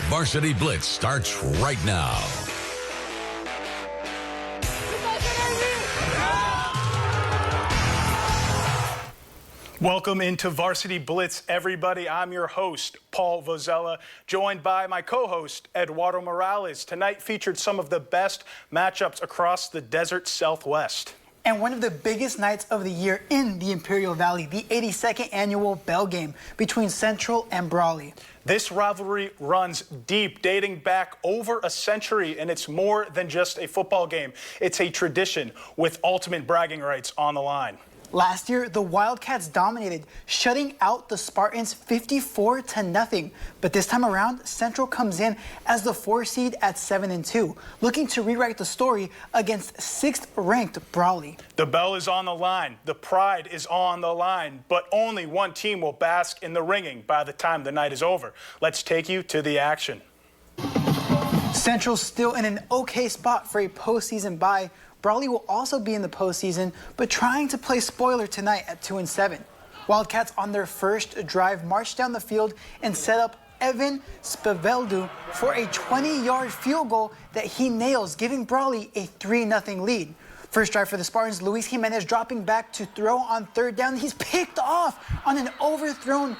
Varsity Blitz starts right now. Welcome into Varsity Blitz, everybody. I'm your host, Paul Vozella, joined by my co-host, Eduardo Morales. Tonight featured some of the best matchups across the desert Southwest. And one of the biggest nights of the year in the Imperial Valley, the 82nd annual Bell Game between Central and Brawley. This rivalry runs deep, dating back over a century, and it's more than just a football game. It's a tradition with ultimate bragging rights on the line. Last year, the Wildcats dominated, shutting out the Spartans 54-0. But this time around, Central comes in as the 4 seed at 7-2, looking to rewrite the story against 6th-ranked Brawley. The bell is on the line, the pride is on the line, but only one team will bask in the ringing by the time the night is over. Let's take you to the action. Central still in an okay spot for a postseason bye. Brawley will also be in the postseason, but trying to play spoiler tonight at 2-7. Wildcats on their first drive marched down the field and set up Evan Spaveldu for a 20-yard field goal that he nails, giving Brawley a 3-0 lead. First drive for the Spartans, Luis Jimenez dropping back to throw on third down. He's picked off on an overthrow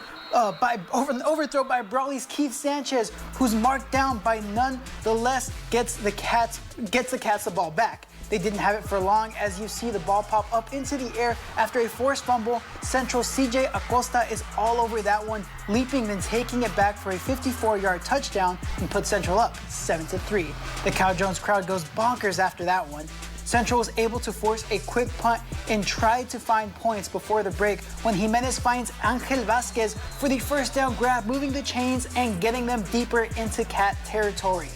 by Brawley's Keith Sanchez, who's marked down by none the less gets the Cats the ball back. They didn't have it for long, as you see the ball pop up into the air after a forced fumble. Central CJ Acosta is all over that one, leaping then taking it back for a 54-yard touchdown and put Central up 7-3. The Cal Jones crowd goes bonkers after that one. Central was able to force a quick punt and tried to find points before the break when Jimenez finds Angel Vasquez for the first down grab, moving the chains and getting them deeper into Cat territory.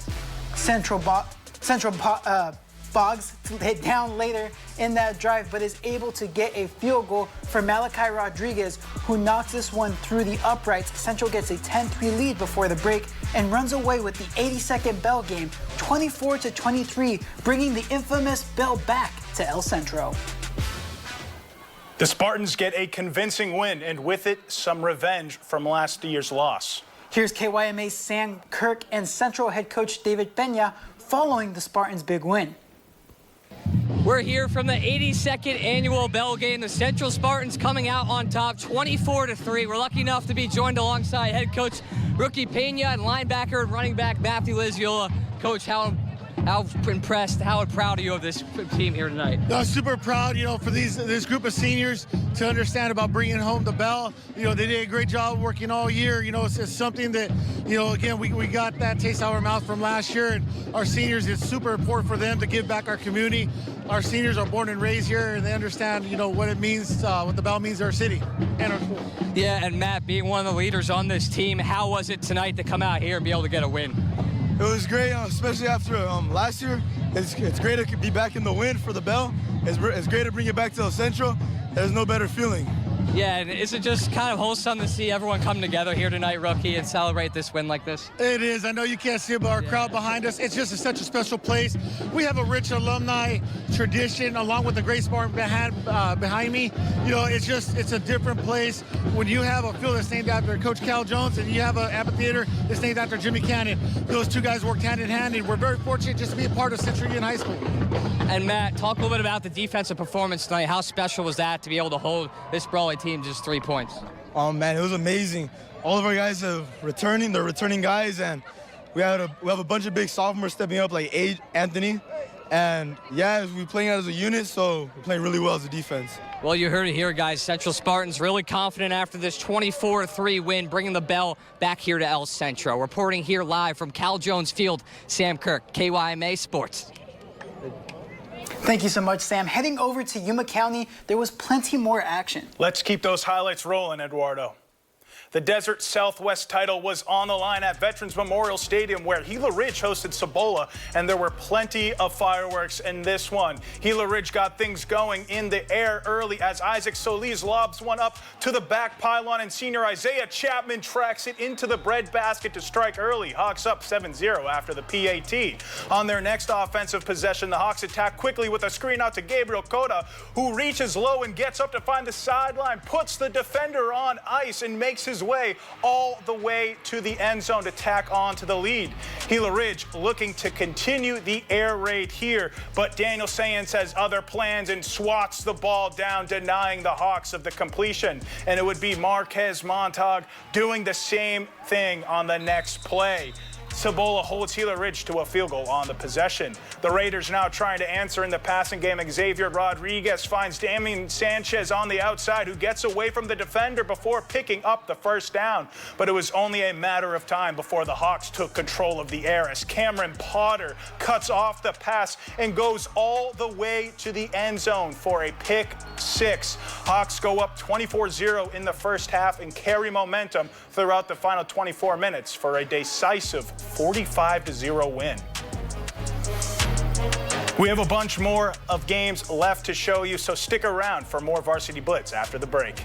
Central bogs hit down later in that drive, but is able to get a field goal for Malachi Rodriguez, who knocks this one through the uprights. Central gets a 10-3 lead before the break and runs away with the 82nd Bell Game, 24-23, bringing the infamous Bell back to El Centro. The Spartans get a convincing win, and with it, some revenge from last year's loss. Here's KYMA's Sam Kirk and Central head coach David Peña following the Spartans' big win. We're here from the 82nd annual Bell Game. The Central Spartans coming out on top, 24-3. We're lucky enough to be joined alongside head coach Rookie Peña and linebacker and running back Matthew Liziola. Coach, how impressed, how proud are you of this team here tonight? Super proud, for this group of seniors to understand about bringing home the bell. They did a great job working all year. It's something that, again, we got that taste out of our mouth from last year, and our seniors, it's super important for them to give back our community. Our seniors are born and raised here, and they understand, what it means, what the bell means to our city and our school. Yeah, and Matt, being one of the leaders on this team, how was it tonight to come out here and be able to get a win? It was great, especially after last year. It's great to be back in the win for the Bell. It's great to bring it back to El Centro. There's no better feeling. Yeah, and is it just kind of wholesome to see everyone come together here tonight, Rookie, and celebrate this win like this? It is. I know you can't see it, but our crowd behind us, it's just such a special place. We have a rich alumni tradition along with the great Spartan behind me. It's a different place. When you have a field that's named after Coach Cal Jones and you have an amphitheater that's named after Jimmy Cannon, those two guys worked hand in hand, and we're very fortunate just to be a part of Central Union High School. And Matt, talk a little bit about the defensive performance tonight. How special was that to be able to hold this Brawley team just 3 points? Oh man, it was amazing. All of our guys are returning. They're returning guys, and we have a bunch of big sophomores stepping up, like Anthony. And yeah, we're playing as a unit, so we're playing really well as a defense. Well, you heard it here, guys. Central Spartans really confident after this 24-3 win, bringing the bell back here to El Centro. Reporting here live from Cal Jones Field, Sam Kirk, KYMA Sports. Thank you so much, Sam. Heading over to Yuma County, there was plenty more action. Let's keep those highlights rolling, Eduardo. The Desert Southwest title was on the line at Veterans Memorial Stadium, where Gila Ridge hosted Cibola, and there were plenty of fireworks in this one. Gila Ridge got things going in the air early as Isaac Solis lobs one up to the back pylon, and senior Isaiah Chapman tracks it into the breadbasket to strike early. Hawks up 7-0 after the PAT. On their next offensive possession, the Hawks attack quickly with a screen out to Gabriel Cota, who reaches low and gets up to find the sideline, puts the defender on ice, and makes his his way all the way to the end zone to tack on to the lead. Gila Ridge looking to continue the air raid here, but Daniel Sayans has other plans and swats the ball down, denying the Hawks of the completion. And it would be Marquez Montag doing the same thing on the next play. Cibola holds Gila Ridge to a field goal on the possession. The Raiders now trying to answer in the passing game. Xavier Rodriguez finds Damian Sanchez on the outside, who gets away from the defender before picking up the first down. But it was only a matter of time before the Hawks took control of the air as Cameron Potter cuts off the pass and goes all the way to the end zone for a pick six. Hawks go up 24-0 in the first half and carry momentum throughout the final 24 minutes for a decisive 45-0 win. We have a bunch more of games left to show you, so stick around for more Varsity Blitz after the break.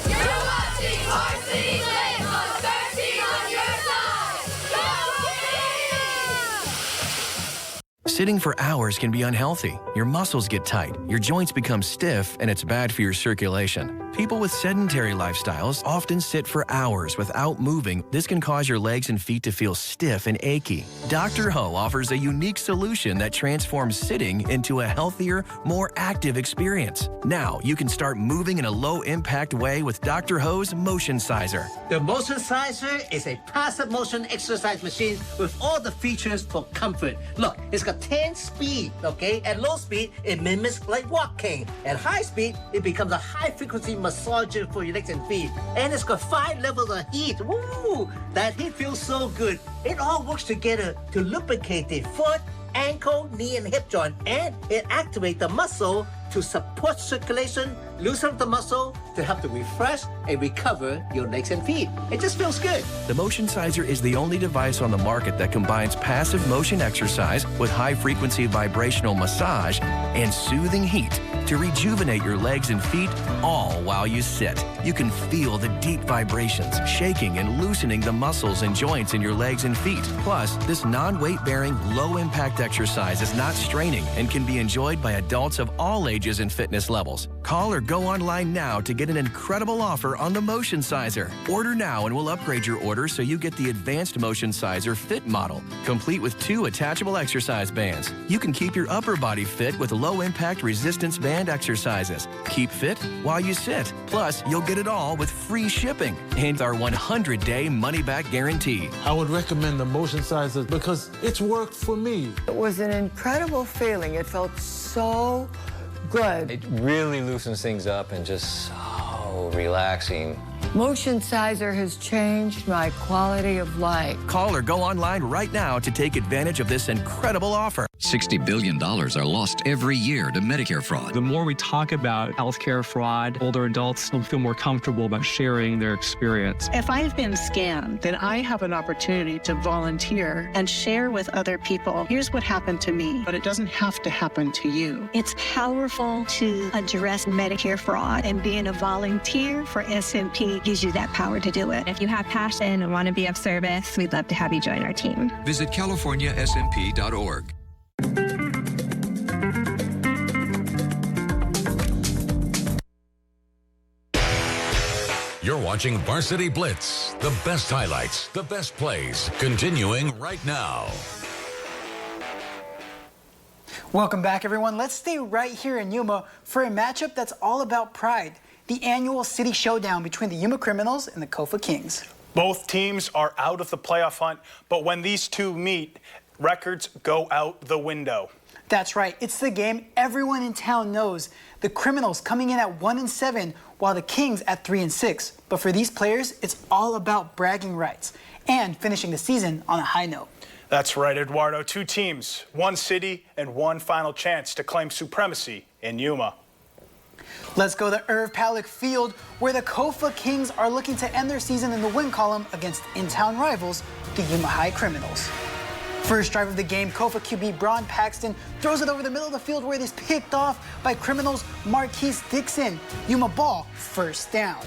You're watching Varsity Blitz on 13 on your side. Go team! Sitting for hours can be unhealthy. Your muscles get tight, your joints become stiff, and it's bad for your circulation. People with sedentary lifestyles often sit for hours without moving. This can cause your legs and feet to feel stiff and achy. Dr. Ho offers a unique solution that transforms sitting into a healthier, more active experience. Now you can start moving in a low-impact way with Dr. Ho's Motion Sizer. The Motion Sizer is a passive motion exercise machine with all the features for comfort. Look, it's got 10 speed, okay? At low speed, it mimics like walking. At high speed, it becomes a high-frequency massager for your legs and feet. And it's got 5 levels of heat. Woo! That heat feels so good. It all works together to lubricate the foot, ankle, knee, and hip joint. And it activates the muscle to support circulation, loosen up the muscle to help to refresh and recover your legs and feet. It just feels good. The Motion Sizer is the only device on the market that combines passive motion exercise with high-frequency vibrational massage and soothing heat to rejuvenate your legs and feet, all while you sit. You can feel the deep vibrations, shaking and loosening the muscles and joints in your legs and feet. Plus, this non-weight-bearing, low-impact exercise is not straining and can be enjoyed by adults of all ages and fitness levels. Call or go online now to get an incredible offer on the Motion Sizer. Order now and we'll upgrade your order so you get the advanced Motion Sizer Fit model, complete with 2 attachable exercise bands. You can keep your upper body fit with low-impact resistance band exercises. Keep fit while you sit. Plus, you'll get it all with free shipping and our 100-day money-back guarantee. I would recommend the Motion Sizer because it's worked for me. It was an incredible feeling. It felt so good. It really loosens things up and just so relaxing. Motion Sizer has changed my quality of life. Call or go online right now to take advantage of this incredible offer. $60 billion are lost every year to Medicare fraud. The more we talk about healthcare fraud, older adults will feel more comfortable about sharing their experience. If I've been scammed, then I have an opportunity to volunteer and share with other people. Here's what happened to me, but it doesn't have to happen to you. It's powerful to address Medicare fraud, and being a volunteer for SMP gives you that power to do it. If you have passion and want to be of service, we'd love to have you join our team. Visit CaliforniaSMP.org. You're watching Varsity Blitz. The best highlights, the best plays, continuing right now. Welcome back, everyone. Let's stay right here in Yuma for a matchup that's all about pride. The annual city showdown between the Yuma Criminals and the Kofa Kings. Both teams are out of the playoff hunt, but when these two meet, records go out the window. That's right. It's the game everyone in town knows. The Criminals coming in at 1-7, while the Kings at 3-6. But for these players, it's all about bragging rights and finishing the season on a high note. That's right, Eduardo. 2 teams, 1 city, and 1 final chance to claim supremacy in Yuma. Let's go to Irv Palick Field, where the Kofa Kings are looking to end their season in the win column against in-town rivals, the Yuma High Criminals. First drive of the game, Kofa QB Braun Paxton throws it over the middle of the field where it is picked off by Criminals Marquise Dixon. Yuma ball, first down.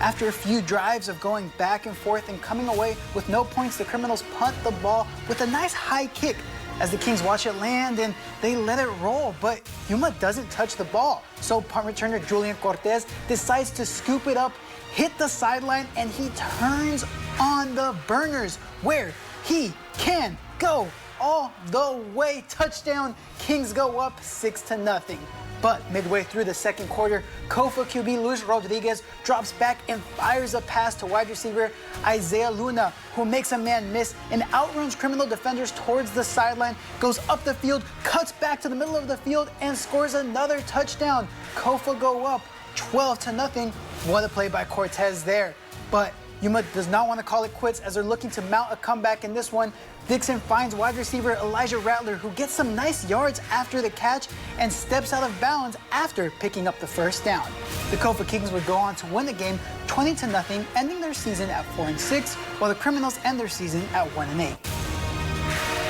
After a few drives of going back and forth and coming away with no points, the Criminals punt the ball with a nice high kick as the Kings watch it land and they let it roll, but Yuma doesn't touch the ball. So punt returner Julian Cortez decides to scoop it up, hit the sideline, and he turns on the burners where he can go all the way. Touchdown. Kings go up 6-0. But midway through the second quarter, Kofa QB Luis Rodriguez drops back and fires a pass to wide receiver Isaiah Luna, who makes a man miss and outruns criminal defenders towards the sideline, goes up the field, cuts back to the middle of the field, and scores another touchdown. Kofa go up 12-0. What a play by Cortez there. But Yuma does not want to call it quits as they're looking to mount a comeback in this one. Dixon finds wide receiver Elijah Rattler, who gets some nice yards after the catch and steps out of bounds after picking up the first down. The Kofa Kings would go on to win the game 20-0, ending their season at 4-6, while the Criminals end their season at 1-8.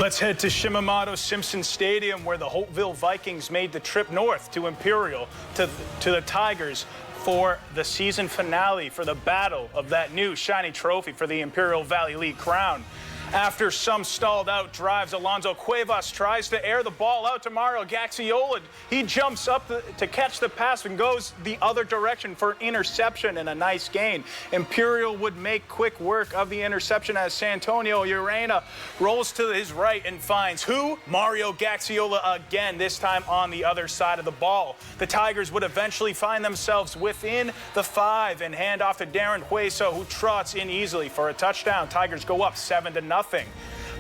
Let's head to Shimamoto Simpson Stadium, where the Hopeville Vikings made the trip north to Imperial to the Tigers for the season finale, for the battle of that new shiny trophy for the Imperial Valley League crown. After some stalled out drives, Alonzo Cuevas tries to air the ball out to Mario Gaxiola. He jumps up to catch the pass and goes the other direction for an interception and a nice gain. Imperial would make quick work of the interception as Santonio Urena rolls to his right and finds who? Mario Gaxiola again, this time on the other side of the ball. The Tigers would eventually find themselves within the 5 and hand off to Darren Hueso, who trots in easily for a touchdown. Tigers go up 7-0.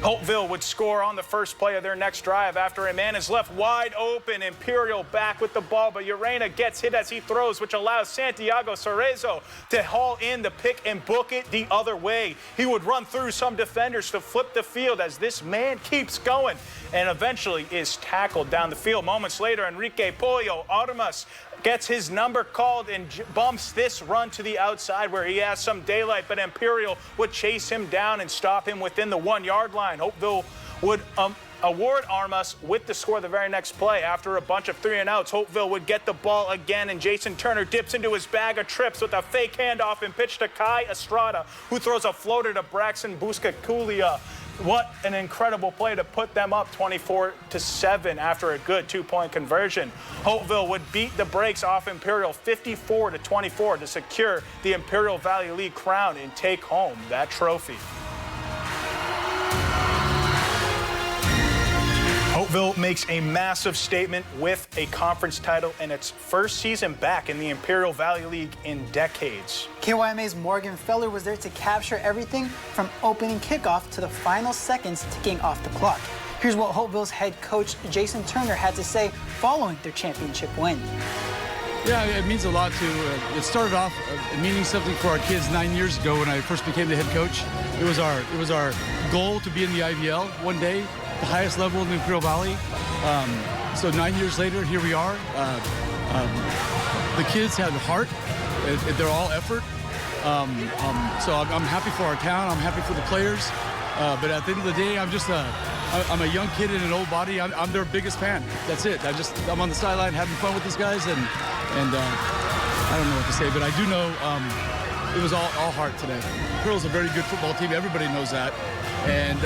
Hopeville would score on the first play of their next drive after a man is left wide open. Imperial back with the ball, but Urena gets hit as he throws, which allows Santiago Cerezo to haul in the pick and book it the other way. He would run through some defenders to flip the field as this man keeps going and eventually is tackled down the field. Moments later, Enrique Pollo Armas gets his number called and bumps this run to the outside where he has some daylight, but Imperial would chase him down and stop him within the 1-yard line. Hopeville would award Armas with the score the very next play. After a bunch of 3-and-outs, Hopeville would get the ball again, and Jason Turner dips into his bag of trips with a fake handoff and pitch to Kai Estrada, who throws a floater to Braxton Buscaculia. What an incredible play to put them up 24-7 after a good 2-point conversion. Hopeville would beat the brakes off Imperial 54-24 to secure the Imperial Valley League crown and take home that trophy. Hopeville makes a massive statement with a conference title and its first season back in the Imperial Valley League in decades. KYMA's Morgan Feller was there to capture everything from opening kickoff to the final seconds ticking off the clock. Here's what Hopeville's head coach Jason Turner had to say following their championship win. Yeah, it means a lot to. It started off meaning something for our kids 9 years ago when I first became the head coach. It was our goal to be in the IVL one day, the highest level in the Imperial Valley. So 9 years later, here we are. The kids have heart. They're all effort. So I'm happy for our town. I'm happy for the players. But at the end of the day, I'm a young kid in an old body. I'm their biggest fan. That's it. I'm on the sideline having fun with these guys, and I don't know what to say, but I do know it was all heart today. Imperial's a very good football team. Everybody knows that. And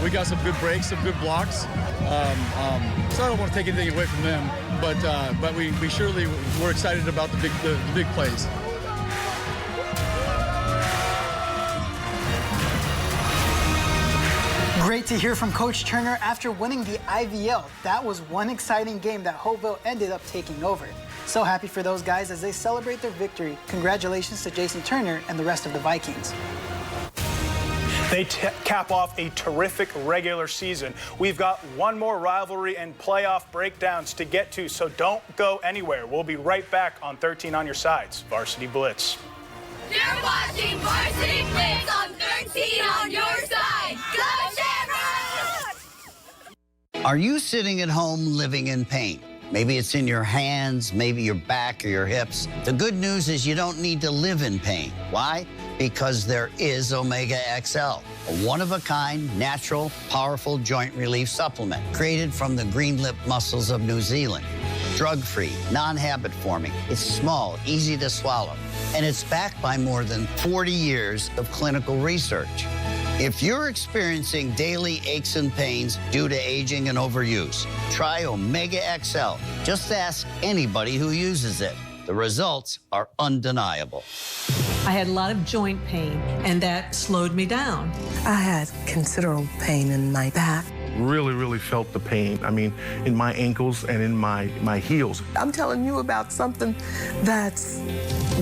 we got some good breaks, some good blocks. So I don't want to take anything away from them, but we surely we're excited about the big plays. Great to hear from Coach Turner after winning the IVL. That was one exciting game that Hopeville ended up taking over. So happy for those guys as they celebrate their victory. Congratulations to Jason Turner and the rest of the Vikings. They cap off a terrific regular season. We've got one more rivalry and playoff breakdowns to get to, so don't go anywhere. We'll be right back on 13 on Your Sides, Varsity Blitz. You're watching Varsity Blitz on 13 on Your Side. Go Shamrocks! Are you sitting at home living in pain? Maybe it's in your hands, maybe your back or your hips. The good news is you don't need to live in pain. Why? Because there is Omega XL, a one-of-a-kind, natural, powerful joint relief supplement created from the green lip mussels of New Zealand. Drug-free, non-habit forming. It's small, easy to swallow, and it's backed by more than 40 years of clinical research. If you're experiencing daily aches and pains due to aging and overuse, try Omega XL. Just ask anybody who uses it. The results are undeniable. I had a lot of joint pain, and that slowed me down. I had considerable pain in my back. Really felt the pain. I mean, in my ankles and in my heels. I'm telling you about something that's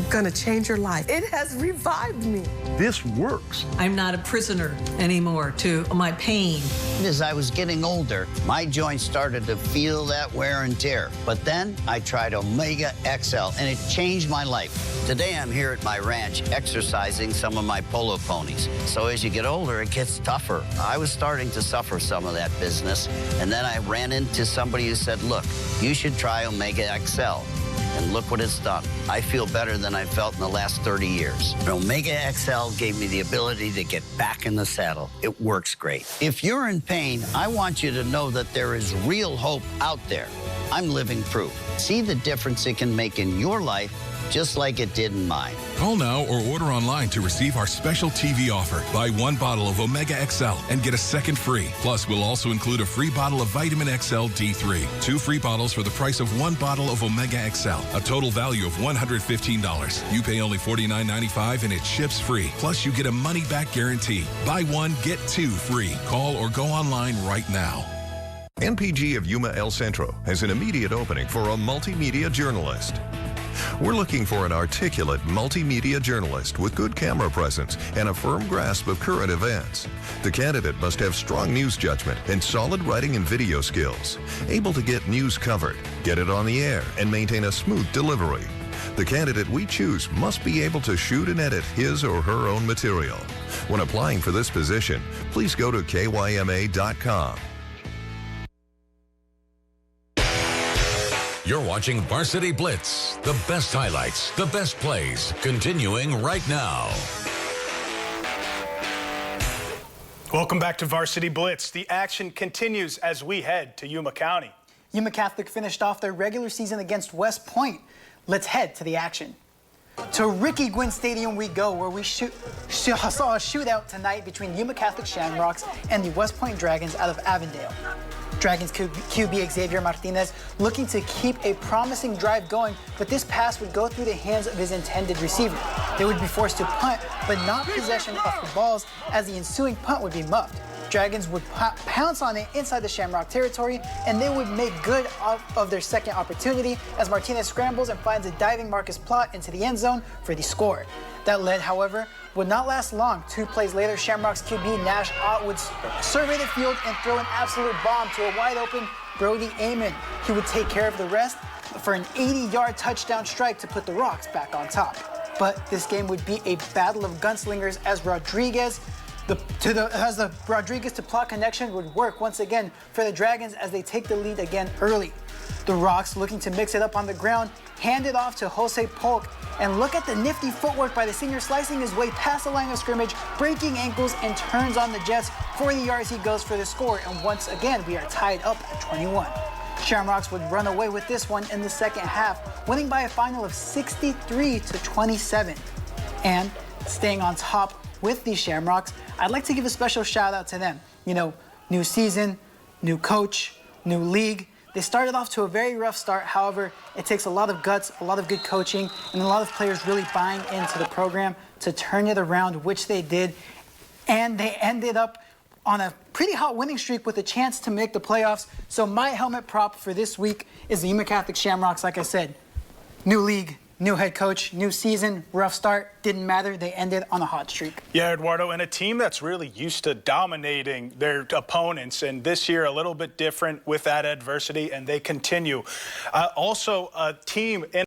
gonna change your life. It has revived me. This works. I'm not a prisoner anymore to my pain. As I was getting older, my joints started to feel that wear and tear. But then I tried Omega XL, and it changed my life. Today I'm here at my ranch exercising some of my polo ponies. So as you get older, it gets tougher. I was starting to suffer some of that business, and then I ran into somebody who said, look, you should try Omega XL. And look what it's done. I feel better than I felt in the last 30 years. Omega XL gave me the ability to get back in the saddle. It works great. If you're in pain, I want you to know that there is real hope out there. I'm living proof. See the difference it can make in your life, just like it did in mine. Call now or order online to receive our special TV offer. Buy 1 bottle of Omega XL and get a second free. Plus, we'll also include a free bottle of Vitamin XL D3. 2 free bottles for the price of 1 bottle of Omega XL. A total value of $115. You pay only $49.95 and it ships free. Plus, you get a money-back guarantee. Buy 1, get 2 free. Call or go online right now. NPG of Yuma El Centro has an immediate opening for a multimedia journalist. We're looking for an articulate multimedia journalist with good camera presence and a firm grasp of current events. The candidate must have strong news judgment and solid writing and video skills, able to get news covered, get it on the air, and maintain a smooth delivery. The candidate we choose must be able to shoot and edit his or her own material. When applying for this position, please go to kyma.com. You're watching Varsity Blitz. The best highlights, the best plays, continuing right now. Welcome back to Varsity Blitz. The action continues as we head to Yuma County. Yuma Catholic finished off their regular season against West Point. Let's head to the action. To Ricky Gwynn Stadium we go, where we saw a shootout tonight between Yuma Catholic Shamrocks and the West Point Dragons out of Avondale. Dragons QB Xavier Martinez looking to keep a promising drive going, but this pass would go through the hands of his intended receiver. They would be forced to punt, but not possession of the balls, as the ensuing punt would be muffed. Dragons would pounce on it inside the Shamrock territory, and they would make good of their second opportunity as Martinez scrambles and finds a diving Marcus Plott into the end zone for the score. That lead, however, would not last long. 2 plays later, Shamrock's QB Nash Ott would survey the field and throw an absolute bomb to a wide-open Brody Amon. He would take care of the rest for an 80-yard touchdown strike to put the Rocks back on top. But this game would be a battle of gunslingers as the Rodriguez to Plott connection would work once again for the Dragons as they take the lead again early. The Rocks, looking to mix it up on the ground, hand it off to Jose Polk, and look at the nifty footwork by the senior, slicing his way past the line of scrimmage, breaking ankles, and turns on the Jets. 40 yards he goes for the score, and once again we are tied up at 21. Shamrocks would run away with this one in the second half, winning by a final of 63-27. And staying on top with the Shamrocks, I'd like to give a special shout out to them. You know, new season, new coach, new league. They started off to a very rough start. However, it takes a lot of guts, a lot of good coaching, and a lot of players really buying into the program to turn it around, which they did. And they ended up on a pretty hot winning streak with a chance to make the playoffs. So my helmet prop for this week is the Yuma Catholic Shamrocks. Like I said, new league, new head coach, new season, rough start, didn't matter. They ended on a hot streak. Yeah, Eduardo, and a team that's really used to dominating their opponents, and this year a little bit different with that adversity, and they continue. Also, a team in